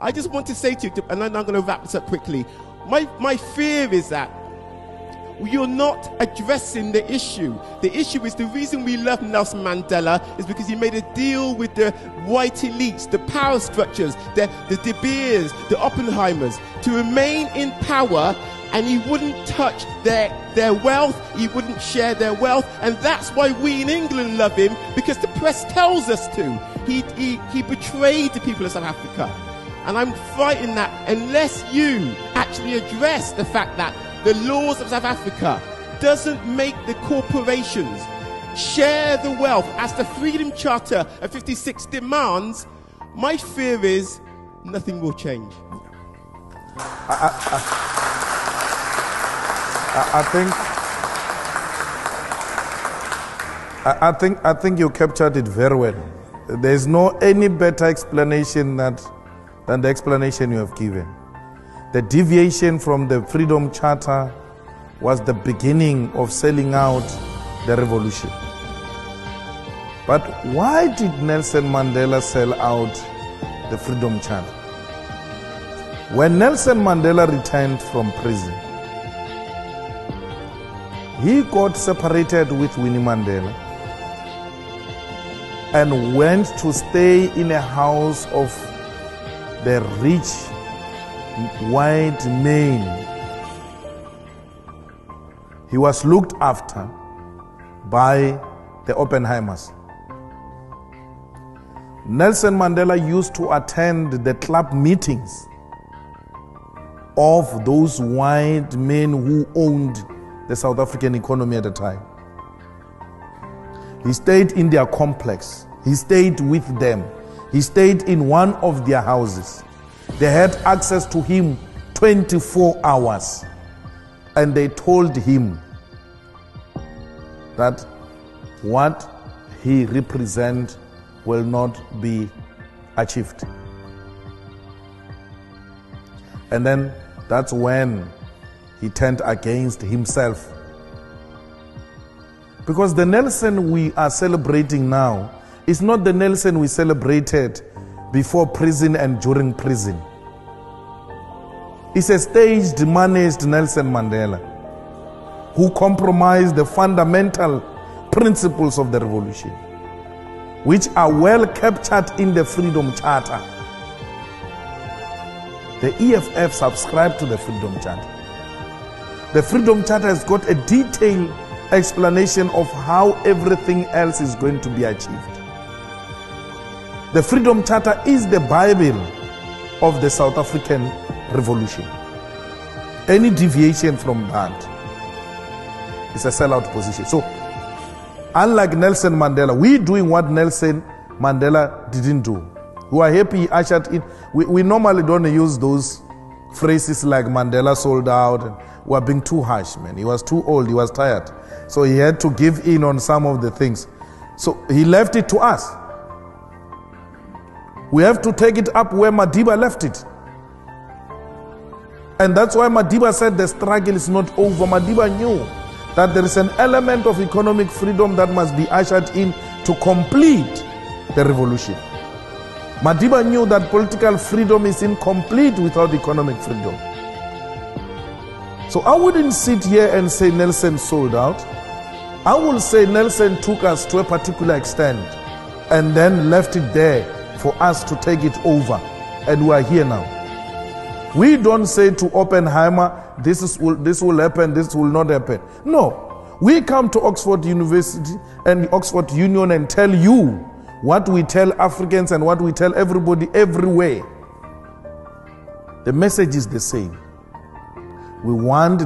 I just want to say to you, and then I'm going to wrap this up quickly. My fear is that you're not addressing the issue. The issue is the reason we love Nelson Mandela is because he made a deal with the white elites, the power structures, the De Beers, the Oppenheimers, to remain in power, and he wouldn't touch their wealth, he wouldn't share their wealth, and that's why we in England love him, because the press tells us to. He betrayed the people of South Africa. And I'm frightened that unless you actually address the fact that the laws of South Africa doesn't make the corporations share the wealth as the Freedom Charter of 56 demands, my fear is nothing will change. I think you captured it very well. There's no any better explanation than the explanation you have given. The deviation from the Freedom Charter was the beginning of selling out the revolution. But why did Nelson Mandela sell out the Freedom Charter? When Nelson Mandela returned from prison, he got separated with Winnie Mandela and went to stay in a house of the rich white men. He was looked after by the Oppenheimers. Nelson Mandela used to attend the club meetings of those white men who owned the South African economy at the time. He stayed in their complex. He stayed with them. He stayed in one of their houses. They had access to him 24 hours. And they told him that what he represents will not be achieved. And then that's when he turned against himself. Because the Nelson we are celebrating now is not the Nelson we celebrated before prison and during prison. It's a staged, managed Nelson Mandela who compromised the fundamental principles of the revolution, which are well captured in the Freedom Charter. The EFF subscribed to the Freedom Charter. The Freedom Charter has got a detailed explanation of how everything else is going to be achieved. The Freedom Charter is the Bible of the South African Revolution. Any deviation from that is a sellout position. So, unlike Nelson Mandela, we're doing what Nelson Mandela didn't do. We are happy he ushered in. We normally don't use those phrases like Mandela sold out. And we are being too harsh, man. He was too old, he was tired. So he had to give in on some of the things. So he left it to us. We have to take it up where Madiba left it. And that's why Madiba said the struggle is not over. Madiba knew that there is an element of economic freedom that must be ushered in to complete the revolution. Madiba knew that political freedom is incomplete without economic freedom. So I wouldn't sit here and say Nelson sold out. I will say Nelson took us to a particular extent and then left it there for us to take it over. And we are here now. We don't say to Oppenheimer, this will happen, this will not happen. No. We come to Oxford University and Oxford Union and tell you what we tell Africans and what we tell everybody everywhere. The message is the same. We want